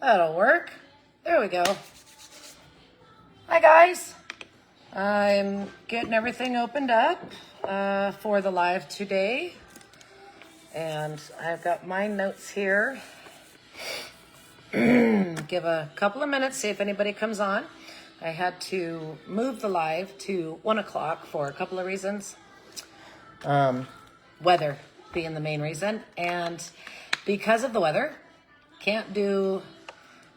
That'll work. There we go. Hi, guys. I'm getting everything opened up for the live today. And I've got my notes here. Give a couple of minutes, see if anybody comes on. I had to move the live to 1 o'clock for a couple of reasons. Weather being the main reason. And because of the weather, can't do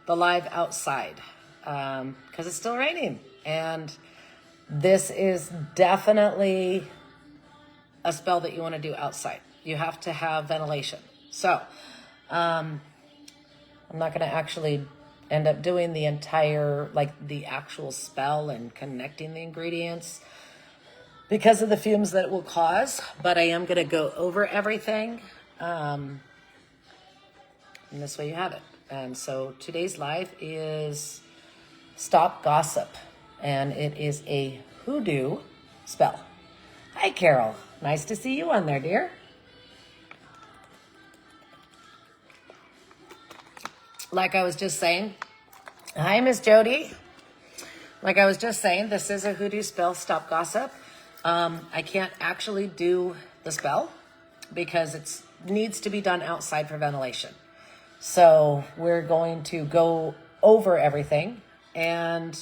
the live outside because it's still raining. And this is definitely a spell that you want to do outside. You have to have ventilation. So I'm not going to actually end up doing the entire, like the actual spell and connecting the ingredients because of the fumes that it will cause, but I am going to go over everything. And this way you have it. And so today's live is Stop Gossip, and it is a hoodoo spell. Hi, Carol. Nice to see you on there, dear. Like I was just saying, hi, Miss Jody. Like I was just saying, this is a hoodoo spell, Stop Gossip. I can't actually do the spell because it needs to be done outside for ventilation. So we're going to go over everything, and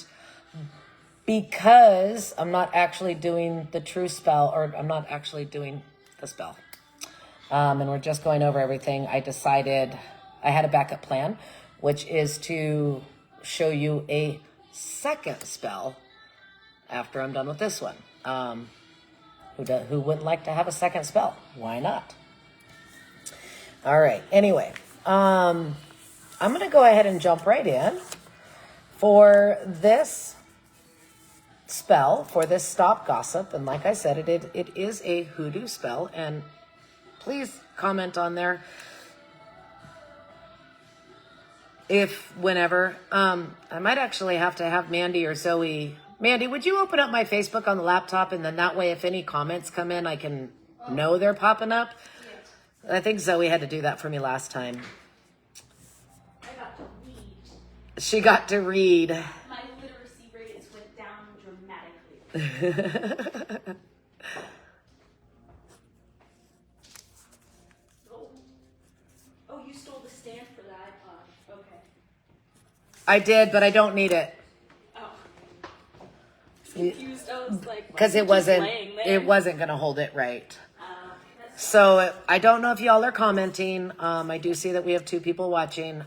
because I'm not actually doing the true spell, or I'm not actually doing the spell, and we're just going over everything, I decided I had a backup plan, which is to show you a second spell after I'm done with this one. Who wouldn't like to have a second spell? Why not? All right. Anyway, I'm going to go ahead and jump right in for this spell, for this Stop Gossip. And like I said, it is a hoodoo spell. And please comment on there whenever. I might actually have to have Mandy or Zoe. Mandy, would you open up my Facebook on the laptop, and then that way if any comments come in, I can know they're popping up? Yes. I think Zoe had to do that for me last time. I got to read. She got to read. My literacy rates went down dramatically. Oh, you stole the stand for the iPod. Okay. I did, but I don't need it. Confused. I was like, because it wasn't gonna hold it right. So I don't know if y'all are commenting. I do see that we have 2 people watching.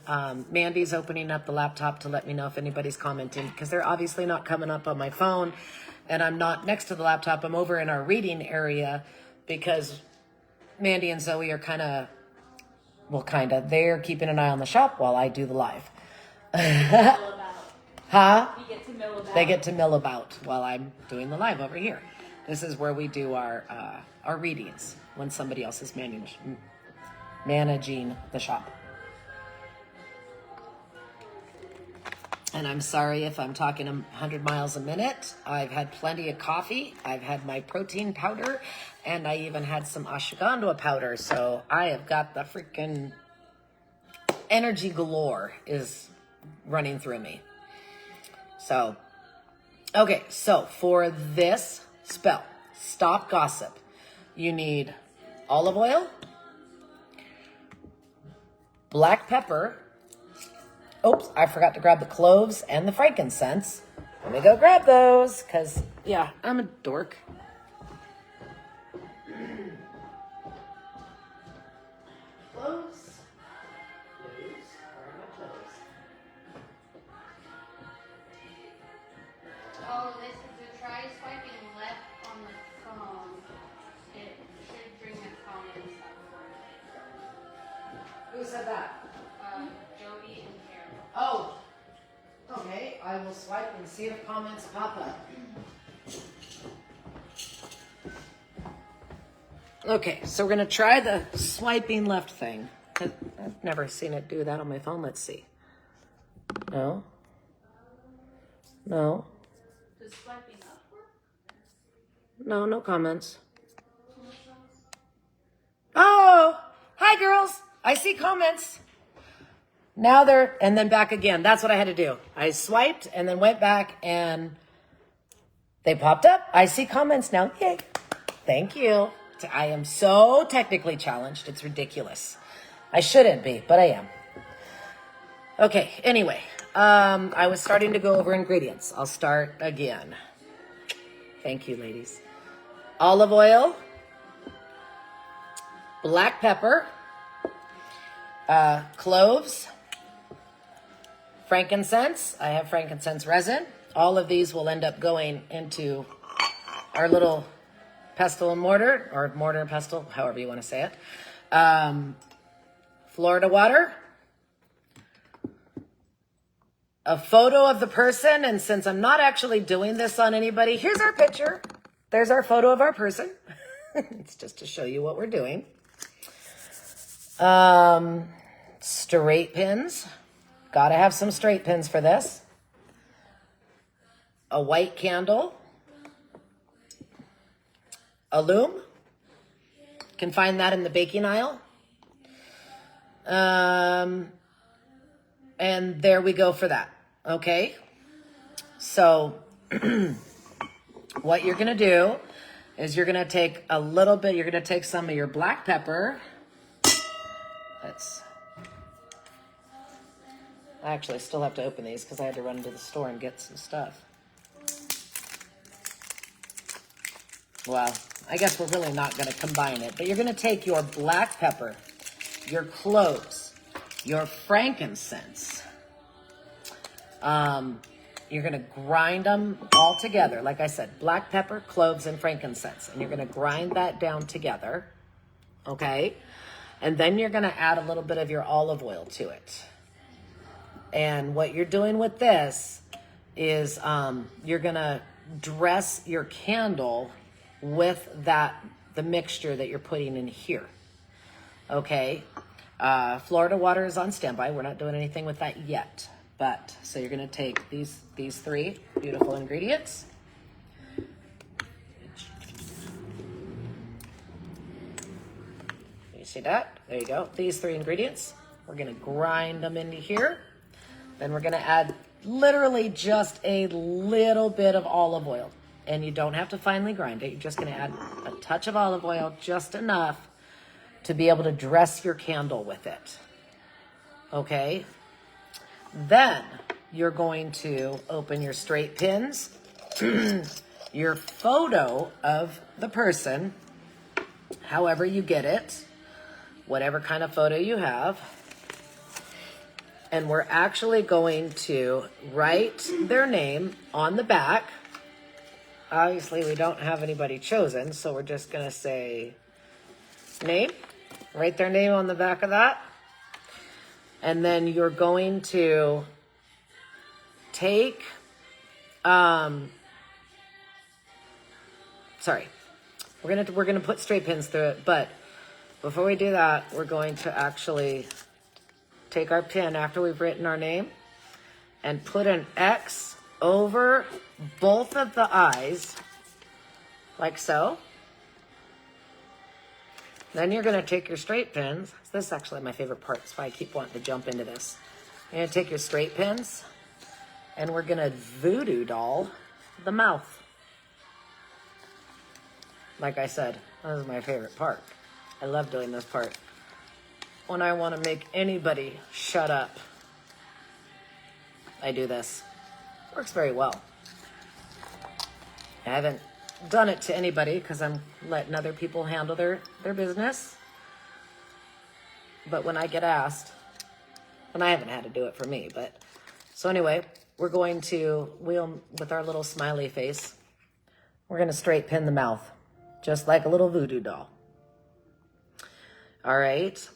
Mandy's opening up the laptop to let me know if anybody's commenting, because they're obviously not coming up on my phone, and I'm not next to the laptop. I'm over in our reading area because Mandy and Zoe are they're keeping an eye on the shop while I do the live. Huh? You get to mill about. They get to mill about while I'm doing the live over here. This is where we do our readings when somebody else is managing the shop. And I'm sorry if I'm talking 100 miles a minute. I've had plenty of coffee. I've had my protein powder, and I even had some ashwagandha powder. So I have got the freaking energy galore is running through me. So, okay, so for this spell, Stop Gossip, you need olive oil, black pepper. Oops, I forgot to grab the cloves and the frankincense. Let me go grab those, because, yeah, I'm a dork. Cloves. Oh, this is to try swiping left on the phone. It should bring a comment up. Who said that? Jody and Carol. Oh, okay. I will swipe and see if comments pop up. Okay, so we're going to try the swiping left thing. I've never seen it do that on my phone. Let's see. No. No. Does swiping up work? No, no comments. Oh, hi, girls. I see comments. Now they're, and then back again. That's what I had to do. I swiped and then went back and they popped up. I see comments now. Yay. Thank you. I am so technically challenged. It's ridiculous. I shouldn't be, but I am. Okay, anyway. I was starting to go over ingredients. I'll start again. Thank you, ladies. Olive oil, black pepper, cloves, frankincense. I have frankincense resin. All of these will end up going into our little pestle and mortar, or mortar and pestle, however you want to say it. Florida water. A photo of the person, and since I'm not actually doing this on anybody, here's our picture. There's our photo of our person. It's just to show you what we're doing. Straight pins. Gotta have some straight pins for this. A white candle. Alum. Can find that in the baking aisle. And there we go for that. Okay. So what you're going to do is you're going to take a little bit, you're going to take some of your black pepper. I actually still have to open these because I had to run to the store and get some stuff. Well, I guess we're really not going to combine it, but you're going to take your black pepper, your cloves, your frankincense. You're going to grind them all together. Like I said, black pepper, cloves, and frankincense. And you're going to grind that down together. Okay? And then you're going to add a little bit of your olive oil to it. And what you're doing with this is you're going to dress your candle with the mixture that you're putting in here. Okay? Florida water is on standby. We're not doing anything with that yet. But, so you're going to take these three beautiful ingredients. You see that? There you go. These three ingredients. We're going to grind them into here. Then we're going to add literally just a little bit of olive oil. And you don't have to finely grind it. You're just going to add a touch of olive oil, just enough to be able to dress your candle with it. Okay? Then you're going to open your straight pins, your photo of the person, however you get it, whatever kind of photo you have. And we're actually going to write their name on the back. Obviously, we don't have anybody chosen, so we're just going to say name. Write their name on the back of that. And then you're going to take, we're gonna put straight pins through it, but before we do that, we're going to actually take our pin after we've written our name and put an X over both of the eyes, like so. Then you're going to take your straight pins. This is actually my favorite part. That's why I keep wanting to jump into this. You're going to take your straight pins, and we're going to voodoo doll the mouth. Like I said, this is my favorite part. I love doing this part. When I want to make anybody shut up, I do this. Works very well. I haven't done it to anybody because I'm letting other people handle their business. But when I get asked, and I haven't had to do it for me, but so anyway, we're going to with our little smiley face, we're going to straight pin the mouth, just like a little voodoo doll. All right.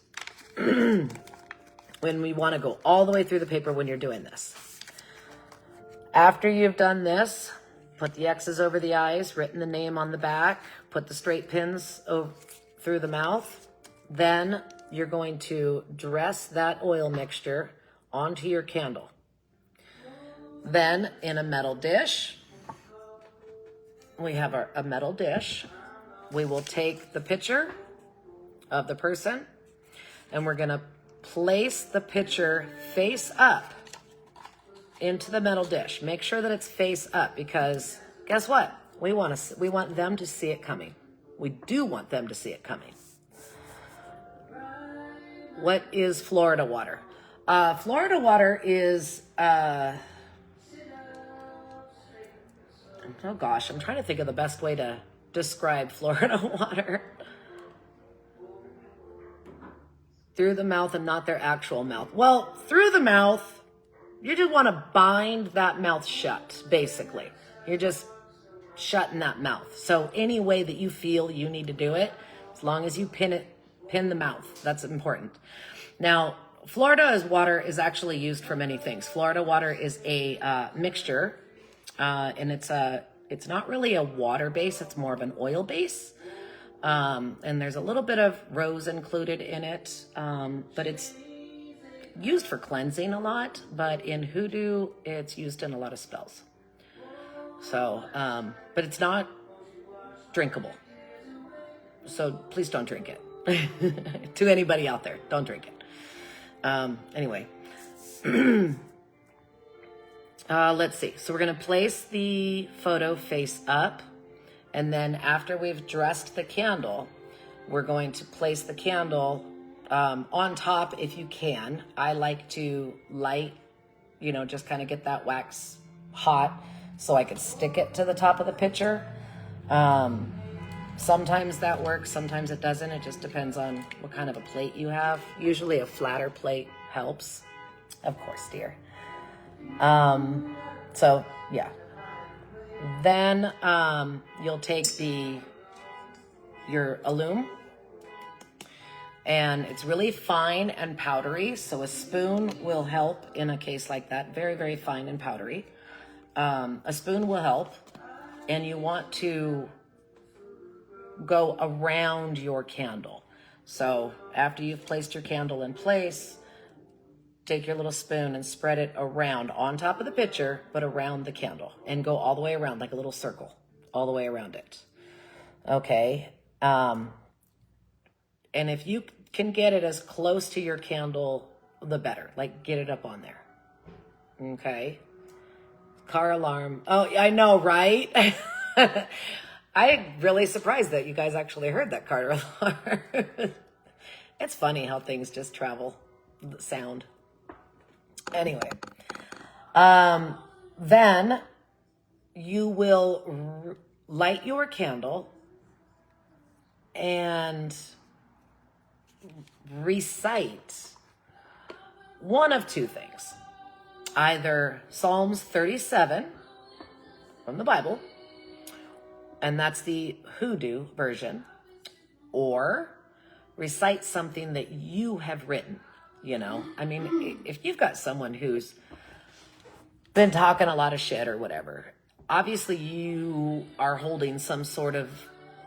When we want to go all the way through the paper when you're doing this. After you've done this, put the X's over the eyes, written the name on the back, put the straight pins through the mouth. Then you're going to dress that oil mixture onto your candle. Then in a metal dish, we have a metal dish. We will take the picture of the person and we're going to place the pitcher face up into the metal dish. Make sure that it's face up, because guess what? We want them to see it coming. We do want them to see it coming. What is Florida water? Florida water is, oh gosh, I'm trying to think of the best way to describe Florida water. Through the mouth and not their actual mouth. Well, through the mouth, you just want to bind that mouth shut, basically. You're just shutting that mouth. So any way that you feel you need to do it, as long as you pin the mouth, that's important. Now, Florida water is actually used for many things. Florida water is a mixture, and it's not really a water base, it's more of an oil base. And there's a little bit of rose included in it, but it's used for cleansing a lot, but in Hoodoo, it's used in a lot of spells. So, but it's not drinkable. So please don't drink it. To anybody out there, don't drink it. Anyway, let's see. So we're going to place the photo face up. And then after we've dressed the candle, we're going to place the candle on top if you can. I like to light, just kind of get that wax hot so I could stick it to the top of the pitcher. Sometimes that works, sometimes it doesn't. It just depends on what kind of a plate you have. Usually a flatter plate helps. Of course, dear. So, yeah. Then you'll take your alum, and it's really fine and powdery, so a spoon will help in a case like that. Very, very fine and powdery. A spoon will help, and you want to go around your candle. So after you've placed your candle in place, take your little spoon and spread it around on top of the pitcher, but around the candle, and go all the way around like a little circle, all the way around it. Okay. And if you can get it as close to your candle, the better. Like, get it up on there. Okay. Car alarm. Oh, I know, right? I'm really surprised that you guys actually heard that car alarm. It's funny how things just travel, the sound. Anyway, then you will light your candle and recite one of two things. Either Psalms 37 from the Bible, and that's the Hoodoo version, or recite something that you have written. I mean, if you've got someone who's been talking a lot of shit or whatever, obviously you are holding some sort of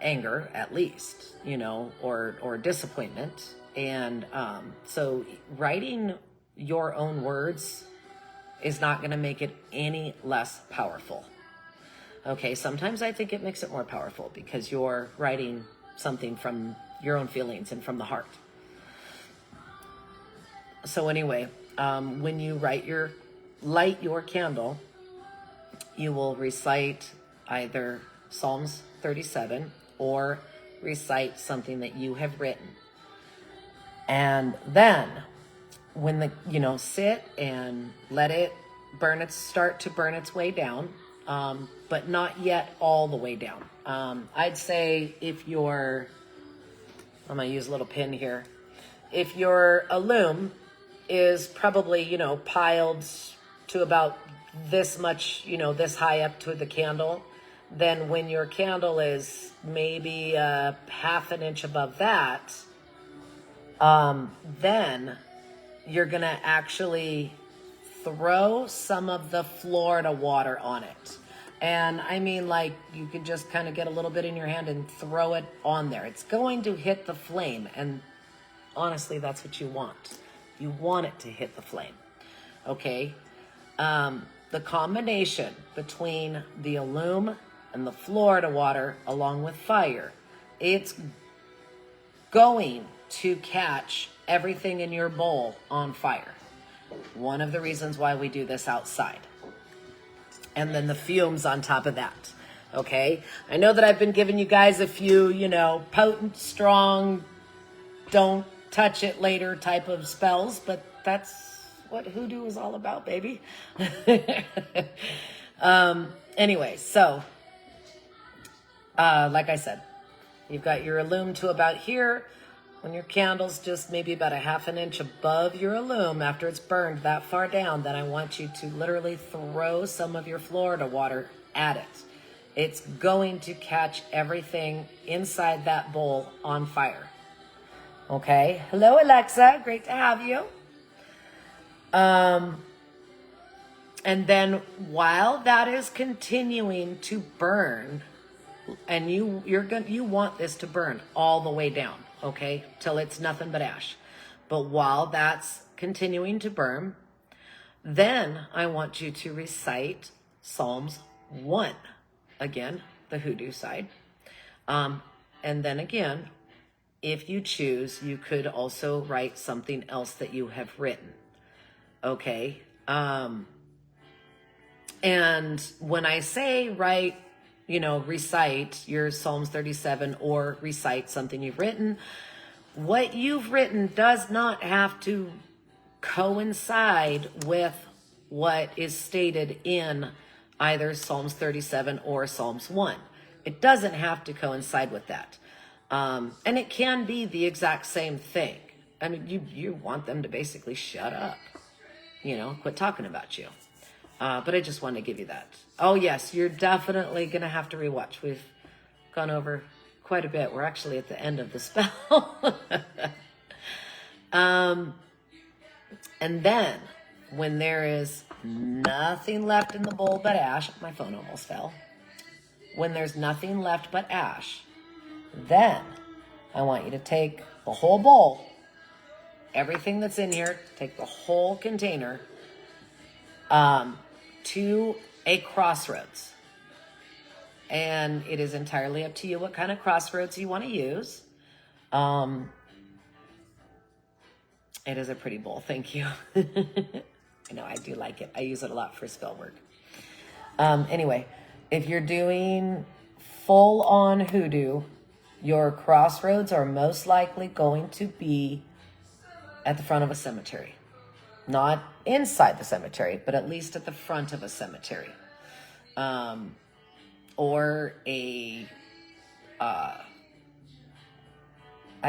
anger, at least, or disappointment. And so writing your own words is not going to make it any less powerful. Okay, sometimes I think it makes it more powerful because you're writing something from your own feelings and from the heart. So anyway, when you light your candle, you will recite either Psalms 37 or recite something that you have written. And then when sit and let it start to burn its way down, but not yet all the way down. I'd say I'm going to use a little pin here. If your alum is probably, piled to about this much, this high up to the candle, then when your candle is maybe half an inch above that, then you're going to actually throw some of the Florida water on it. And I mean, like, you could just kind of get a little bit in your hand and throw it on there. It's going to hit the flame. And honestly, that's what you want. You want it to hit the flame. Okay? The combination between the alum and the Florida water, along with fire, it's going to catch everything in your bowl on fire. One of the reasons why we do this outside. And then the fumes on top of that. Okay? I know that I've been giving you guys a few, potent, strong, don't touch it later type of spells, but that's what hoodoo is all about, baby. Anyway, so, like I said, you've got your Alum to about here. When your candle's just maybe about a half an inch above your Alum, after it's burned that far down, then I want you to literally throw some of your Florida water at it. It's going to catch everything inside that bowl on fire. Okay? Hello, Alexa. Great to have you. And then while that is continuing to burn, and you want this to burn all the way down, okay, till it's nothing but ash. But while that's continuing to burn, then I want you to recite Psalms 1, again, the hoodoo side. And then again, if you choose, you could also write something else that you have written, okay? And when I say write, recite your Psalms 37 or recite something you've written, what you've written does not have to coincide with what is stated in either Psalms 37 or Psalms 1. It doesn't have to coincide with that. And it can be the exact same thing. I mean, you want them to basically shut up, quit talking about you. But I just wanted to give you that. Oh, yes, you're definitely going to have to rewatch. We've gone over quite a bit. We're actually at the end of the spell. And then when there is nothing left in the bowl but ash, my phone almost fell. When there's nothing left but ash, then I want you to take the whole bowl, everything that's in here, take the whole container, to a crossroads. And it is entirely up to you what kind of crossroads you want to use. It is a pretty bowl. Thank you. I know I do like it. I use it a lot for spell work. Anyway, if you're doing full on hoodoo, your crossroads are most likely going to be at the front of a cemetery. Not inside the cemetery, but at least at the front of a cemetery. Or I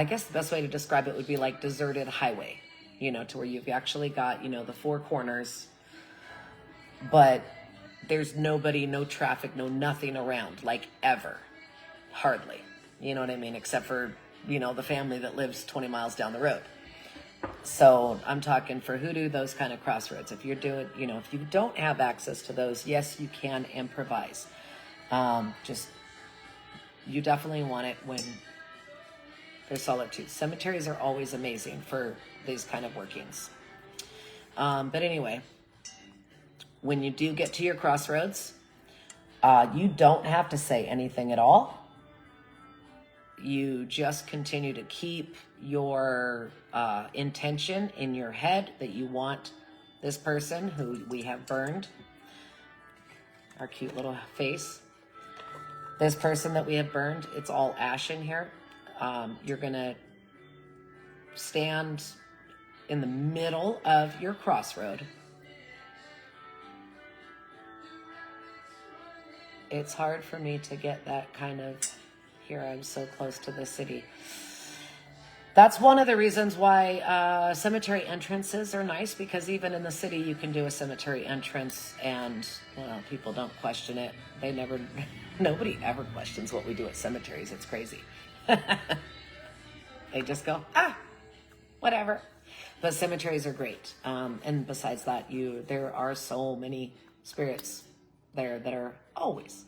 guess the best way to describe it would be like deserted highway, to where you've actually got, the four corners, but there's nobody, no traffic, no nothing around, like ever. Hardly. You know what I mean? Except for, the family that lives 20 miles down the road. So I'm talking for hoodoo, those kind of crossroads. If you're doing, if you don't have access to those, yes, you can improvise. You definitely want it when there's solitude. Cemeteries are always amazing for these kind of workings. But anyway, when you do get to your crossroads, you don't have to say anything at all. You just continue to keep your intention in your head that you want this person who we have burned, our cute little face, this person that we have burned, it's all ash in here. You're going to stand in the middle of your crossroad. It's hard for me to get that kind of... Here, I'm so close to the city. That's one of the reasons why cemetery entrances are nice, because even in the city you can do a cemetery entrance and, people don't question it. Nobody ever questions what we do at cemeteries. It's crazy. They just go, whatever. But cemeteries are great. And besides that, there are so many spirits there that are always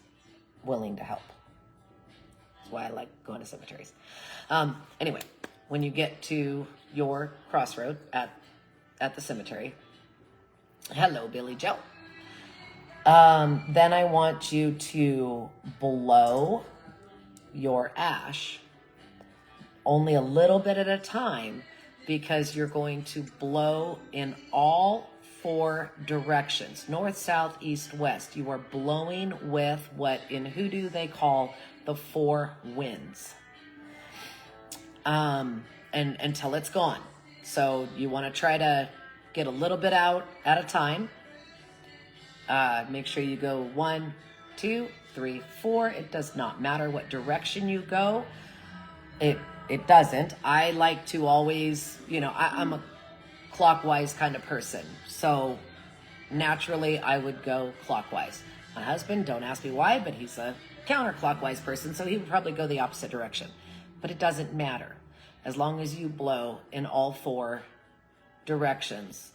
willing to help. Why I like going to cemeteries. Anyway, when you get to your crossroad at the cemetery, hello, Billy Joe. Then I want you to blow your ash only a little bit at a time, because you're going to blow in all 4 directions, north, south, east, west. You are blowing with what in Hoodoo they call the 4 winds, and until it's gone. So you want to try to get a little bit out at a time. Make sure you go 1, 2, 3, 4. It does not matter what direction you go. It doesn't. I like to always, I'm a clockwise kind of person. So naturally I would go clockwise. My husband, don't ask me why, but he's a counterclockwise person, so he would probably go the opposite direction. But it doesn't matter. As long as you blow in all 4 directions.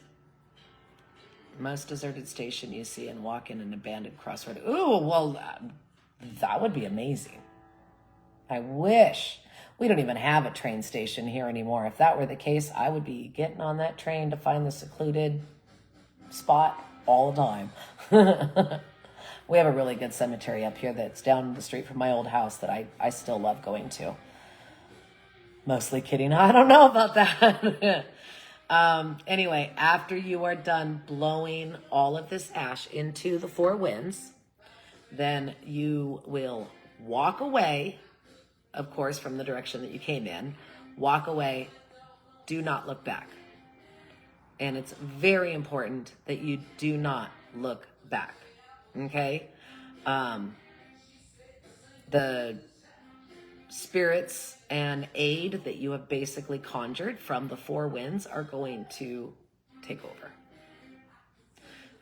Most deserted station you see and walk in an abandoned crossroad. Ooh, well, that would be amazing. I wish. We don't even have a train station here anymore. If that were the case, I would be getting on that train to find the secluded spot all the time. We have a really good cemetery up here that's down the street from my old house that I still love going to. Mostly kidding. I don't know about that. Anyway, after you are done blowing all of this ash into the 4 winds, then you will walk away, of course, from the direction that you came in. Walk away. Do not look back. And it's very important that you do not look back. Okay? The spirits and aid that you have basically conjured from the 4 winds are going to take over.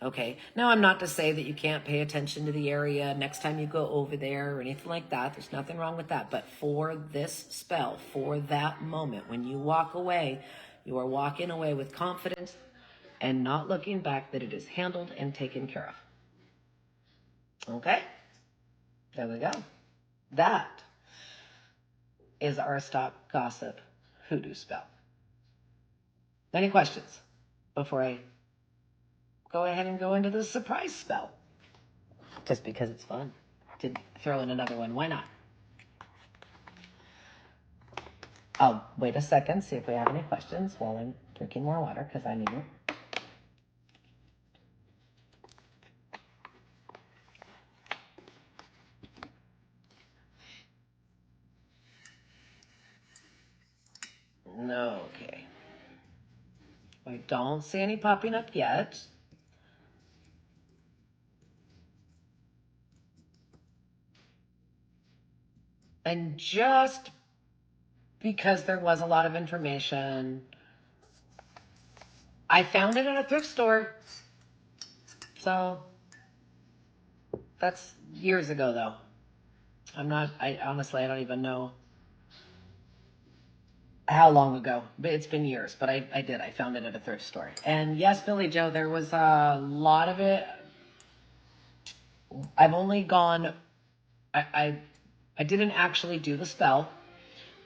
Okay, now I'm not to say that you can't pay attention to the area next time you go over there or anything like that. There's nothing wrong with that. But for this spell, for that moment, when you walk away, you are walking away with confidence and not looking back, that it is handled and taken care of. Okay, there we go. That is our Stop Gossip Hoodoo spell. Any questions before I go ahead and go into the surprise spell? Just because it's fun to throw in another one. Why not? I'll wait a second, see if we have any questions while I'm drinking more water, because I need it. Okay. I don't see any popping up yet. And just because there was a lot of information, I found it at a thrift store. So that's years ago, though. I honestly, I don't even know how long ago, but it's been years. But I found it at a thrift store. And yes, Billy Joe, there was a lot of it. I've only gone, I didn't actually do the spell.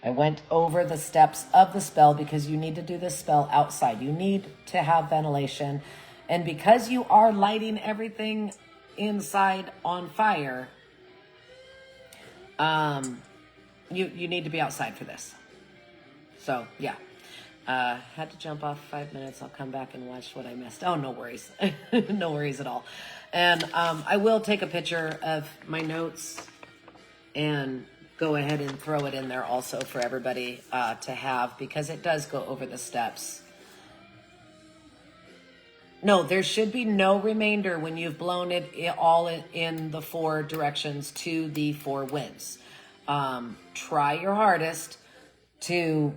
I went over the steps of the spell because you need to do this spell outside. You need to have ventilation. And because you are lighting everything inside on fire, you need to be outside for this. So, yeah. Had to jump off 5 minutes. I'll come back and watch what I missed. Oh, no worries. No worries at all. And I will take a picture of my notes and go ahead and throw it in there also for everybody to have, because it does go over the steps. No, there should be no remainder when you've blown it all in the 4 directions to the 4 winds. Try your hardest to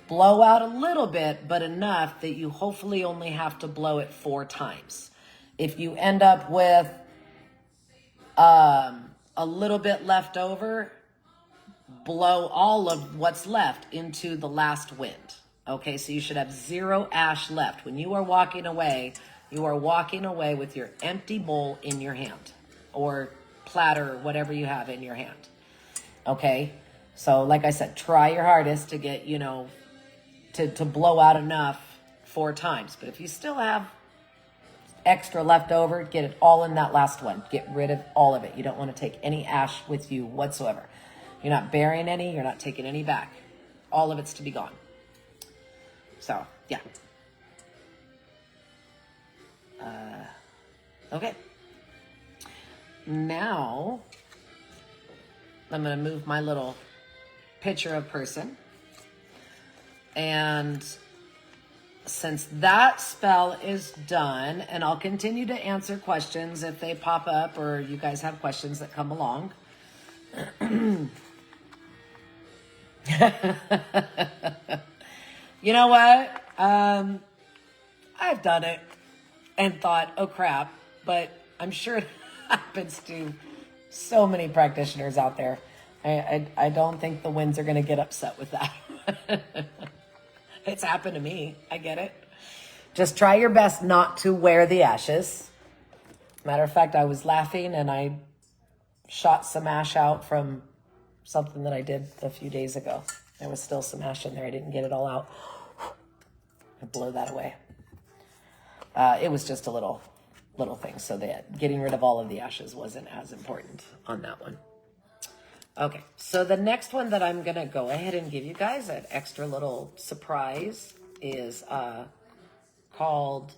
blow out a little bit, but enough that you hopefully only have to blow it 4 times. If you end up with a little bit left over, blow all of what's left into the last wind. Okay, so you should have 0 ash left. When you are walking away with your empty bowl in your hand, or platter, whatever you have in your hand. Okay, so like I said, try your hardest to get, to blow out enough 4 times. But if you still have extra left over, get it all in that last one. Get rid of all of it. You don't want to take any ash with you whatsoever. You're not burying any, you're not taking any back. all of it's to be gone. So, yeah. Okay. Now, I'm going to move my little picture of person. And since that spell is done, and I'll continue to answer questions if they pop up or you guys have questions that come along. You know what? I've done it and thought, oh crap, but I'm sure it happens to so many practitioners out there. I don't think the winds are going to get upset with that. It's happened to me. I get it. Just try your best not to wear the ashes. Matter of fact, I was laughing and I shot some ash out from something that I did a few days ago. There was still some ash in there. I didn't get it all out. I blow that away. It was just a little thing. So that getting rid of all of the ashes wasn't as important on that one. Okay, so the next one that I'm going to go ahead and give you guys an extra little surprise is called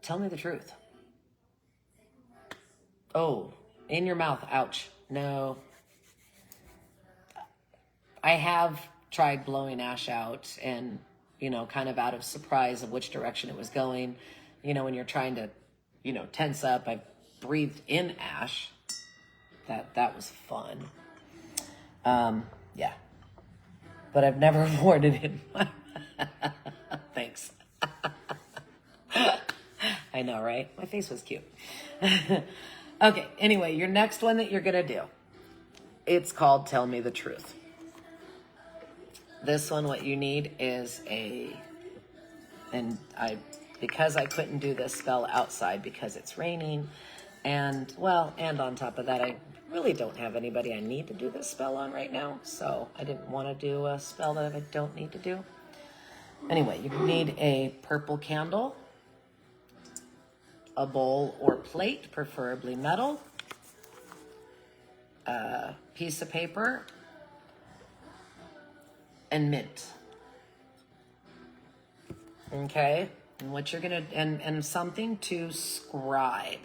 Tell Me the Truth. Oh, in your mouth. Ouch. No. I have tried blowing ash out and, kind of out of surprise of which direction it was going. When you're trying to, tense up, I breathed in ash. That was fun. Yeah. But I've never worn it in my... Thanks. I know, right? My face was cute. Okay, anyway, your next one that you're going to do, it's called Tell Me the Truth. This one, what you need is because I couldn't do this spell outside because it's raining, and on top of that, I really don't have anybody I need to do this spell on right now, so I didn't want to do a spell that I don't need to do. Anyway, you need a purple candle, a bowl or plate, preferably metal, a piece of paper, and mint. Okay, and what you're gonna and something to scribe.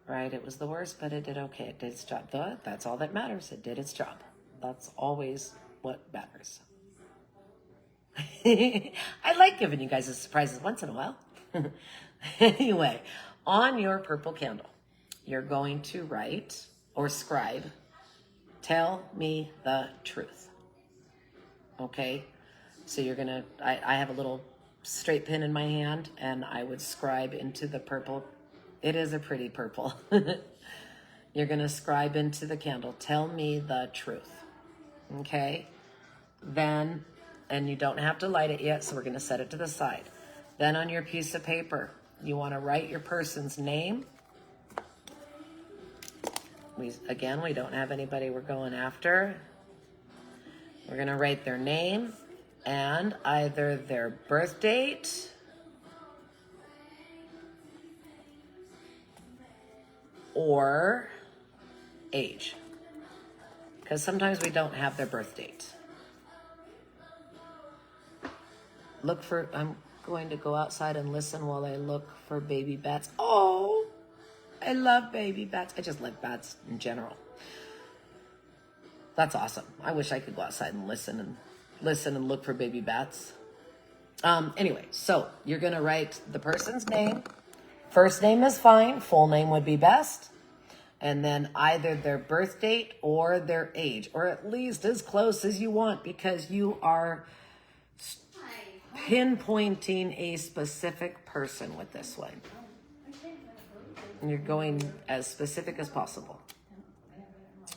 Right, it was the worst, but it did okay. It did its job. That's all that matters. It did its job. That's always what matters. I like giving you guys surprises once in a while. Anyway, on your purple candle, you're going to write or scribe, Tell Me the Truth. Okay? So you're going to, I have a little straight pen in my hand, and I would scribe into the purple. It is a pretty purple. You're going to scribe into the candle, Tell me the truth. Okay? Then, and you don't have to light it yet, so we're going to set it to the side. Then on your piece of paper, you want to write your person's name. We don't have anybody we're going after. We're going to write their name and either their birth date or age. Because sometimes we don't have their birth date. I'm going to go outside and listen while I look for baby bats. Oh, I love baby bats. I just like bats in general. That's awesome. I wish I could go outside and listen and look for baby bats. Anyway, so you're going to write the person's name. First name is fine. Full name would be best. And then either their birth date or their age, or at least as close as you want, because you are pinpointing a specific person with this one. And you're going as specific as possible.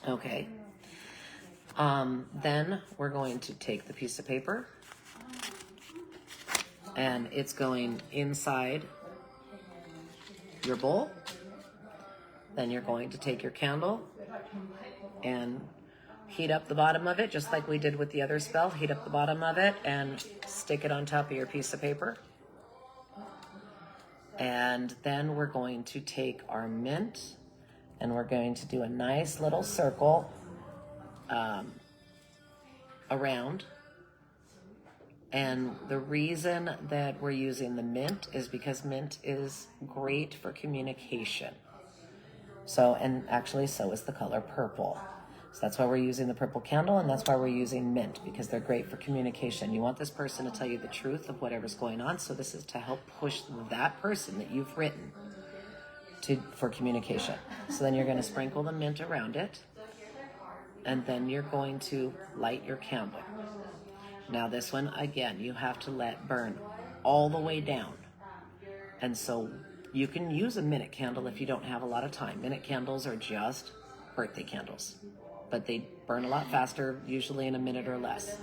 Okay. Then we're going to take the piece of paper, and it's going inside your bowl. Then you're going to take your candle and heat up the bottom of it, just like we did with the other spell. Heat up the bottom of it and stick it on top of your piece of paper. And then we're going to take our mint and we're going to do a nice little circle around. And the reason that we're using the mint is because mint is great for communication. So, and actually so is the color purple. So that's why we're using the purple candle, and that's why we're using mint, because they're great for communication. You want this person to tell you the truth of whatever's going on, so this is to help push that person that you've written for communication. So then you're going to sprinkle the mint around it, and then you're going to light your candle. Now this one, again, you have to let burn all the way down. And so you can use a minute candle if you don't have a lot of time. Minute candles are just birthday candles, but they burn a lot faster, usually in a minute or less.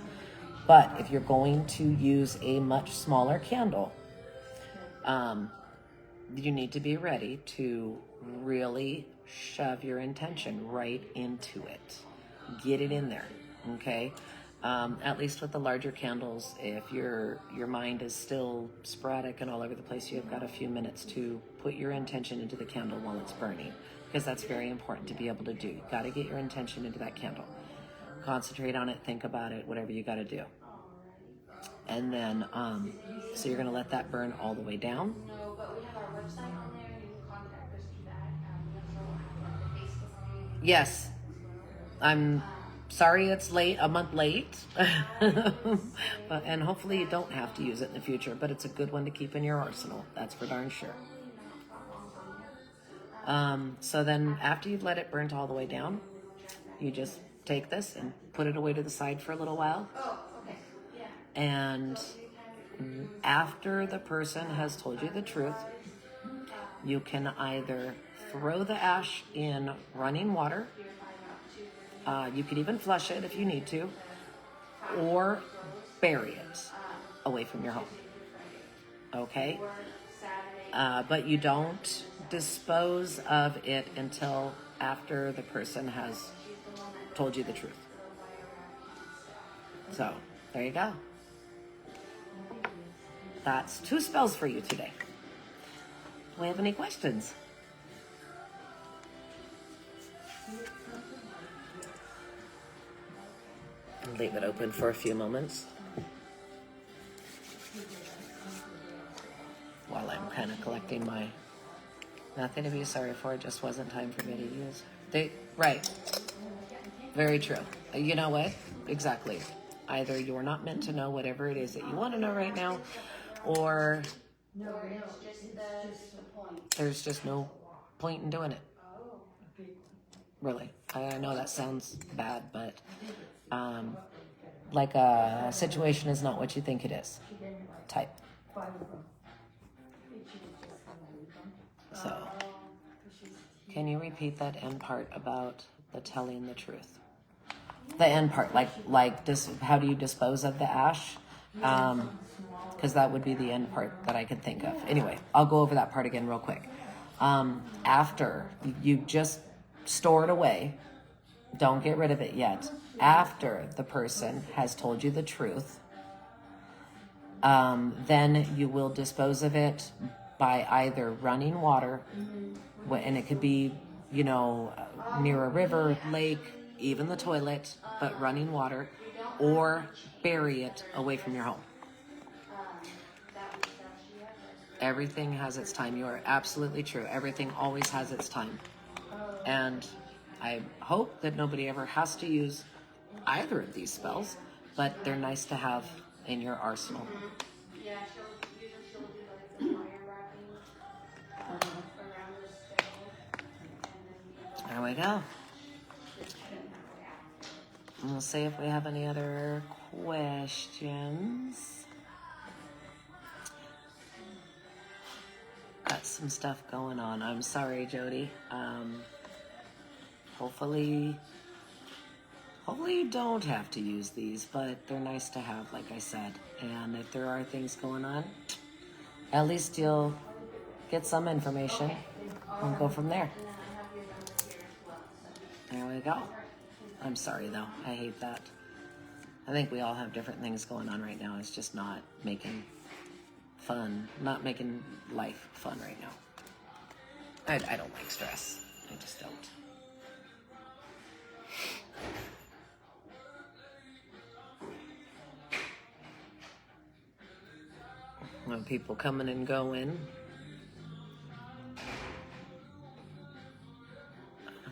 But if you're going to use a much smaller candle, you need to be ready to really shove your intention right into it. Get it in there, okay? At least with the larger candles, if your mind is still sporadic and all over the place, you've got a few minutes to put your intention into the candle while it's burning, because that's very important to be able to do. You've got to get your intention into that candle. Concentrate on it, think about it, whatever you got to do. And then, so you're going to let that burn all the way down. No, but we have our website on there. You can contact us through that. We also have like the Facebook page. Yes, I'm sorry it's late, a month late. And hopefully you don't have to use it in the future, but it's a good one to keep in your arsenal. That's for darn sure. So then after you've let it burn all the way down, you just take this and put it away to the side for a little while. Oh, okay. Yeah. And after the person has told you the truth, you can either throw the ash in running water. You could even flush it if you need to, or bury it away from your home. Okay? But you don't dispose of it until after the person has told you the truth. So, there you go. That's 2 spells for you today. Do we have any questions? Leave it open for a few moments while I'm kind of collecting my... Nothing to be sorry for, it just wasn't time for me to use. Right. Very true. You know what? Exactly. Either you're not meant to know whatever it is that you want to know right now, or there's just no point in doing it. Really. I know that sounds bad, but like a situation is not what you think it is type. So, can you repeat that end part about the telling the truth? The end part, how do you dispose of the ash? Because that would be the end part that I could think of. Anyway, I'll go over that part again real quick. After you just store it away, don't get rid of it yet. After the person has told you the truth, then you will dispose of it by either running water, and it could be, near a river, lake, even the toilet, but running water, or bury it away from your home. Everything has its time. You are absolutely true. Everything always has its time. And I hope that nobody ever has to use either of these spells, but they're nice to have in your arsenal. Yeah, she'll do like the fire wrapping around the stove. There we go. And we'll see if we have any other questions. Got some stuff going on. I'm sorry, Jody. Hopefully you don't have to use these, but they're nice to have, like I said. And if there are things going on, at least you'll get some information and go from there. There we go. I'm sorry, though. I hate that. I think we all have different things going on right now. It's just not making life fun right now. I don't like stress. I just don't. When people coming and going.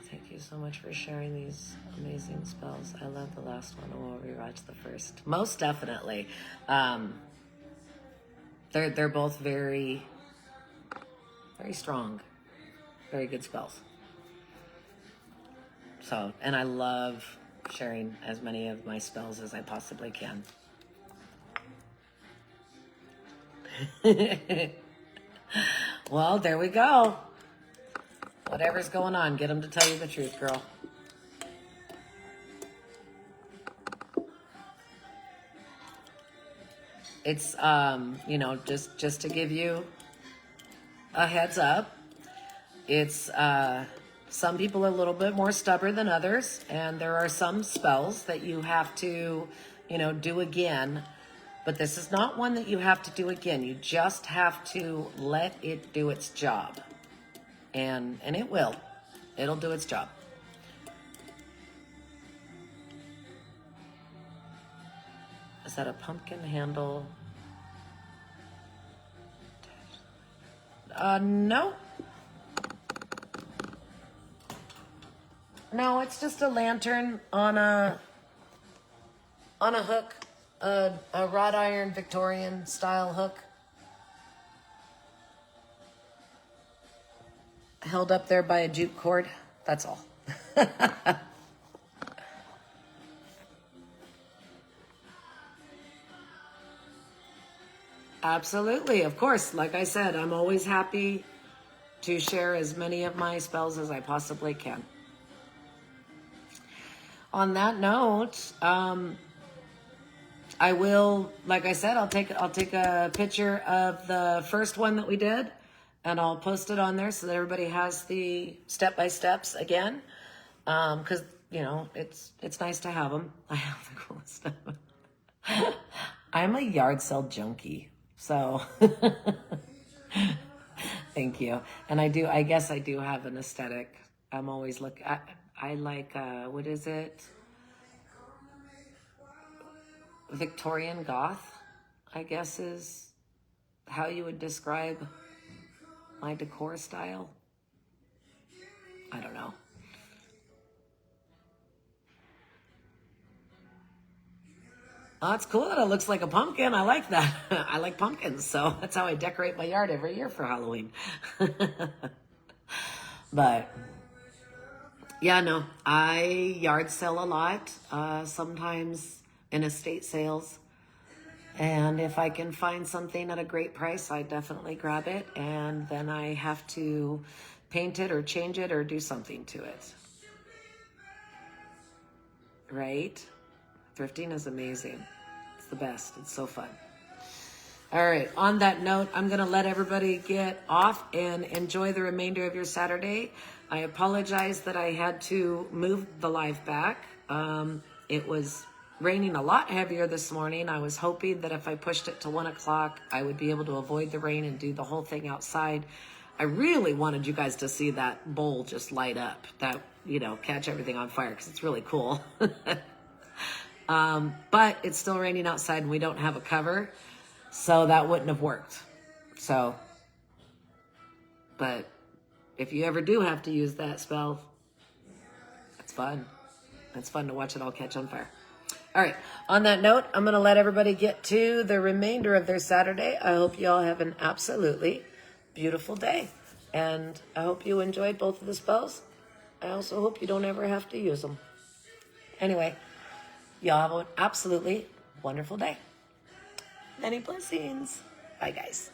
Thank you so much for sharing these amazing spells. I love the last one. I will rewatch the first. Most definitely. They're both very, very strong, very good spells. So, and I love sharing as many of my spells as I possibly can. Well, there we go. Whatever's going on, get them to tell you the truth, girl. It's, you know, just to give you a heads up, it's, some people are a little bit more stubborn than others, and there are some spells that you have to, you know, do again. But this is not one that you have to do again. You just have to let it do its job. And it will. It'll do its job. Is that a pumpkin handle? No. No, it's just a lantern on a hook. A wrought iron Victorian style hook. Held up there by a jute cord. That's all. Absolutely. Of course. Like I said, I'm always happy to share as many of my spells as I possibly can. On that note, I will, like I said, I'll take a picture of the first one that we did, and I'll post it on there so that everybody has the step-by-steps again. Because, you know, it's nice to have them. I have the coolest stuff. I'm a yard sale junkie, so thank you. And I guess I do have an aesthetic. I'm always I like, what is it? Victorian goth, I guess is how you would describe my decor style. I don't know. Oh, it's cool that it looks like a pumpkin. I like that. I like pumpkins, so that's how I decorate my yard every year for Halloween. But yeah, no, I yard sell a lot, sometimes in estate sales. And if I can find something at a great price, I definitely grab it. And then I have to paint it or change it or do something to it. Right? Thrifting is amazing. It's the best. It's so fun. All right. On that note, I'm going to let everybody get off and enjoy the remainder of your Saturday. I apologize that I had to move the live back. It was raining a lot heavier this morning. I was hoping that if I pushed it to 1 o'clock, I would be able to avoid the rain and do the whole thing outside. I really wanted you guys to see that bowl just light up, that, you know, catch everything on fire, because it's really cool. But it's still raining outside and we don't have a cover, so that wouldn't have worked. So, but if you ever do have to use that spell, it's fun. It's fun to watch it all catch on fire. All right. On that note, I'm going to let everybody get to the remainder of their Saturday. I hope you all have an absolutely beautiful day. And I hope you enjoyed both of the spells. I also hope you don't ever have to use them. Anyway, y'all have an absolutely wonderful day. Many blessings. Bye, guys.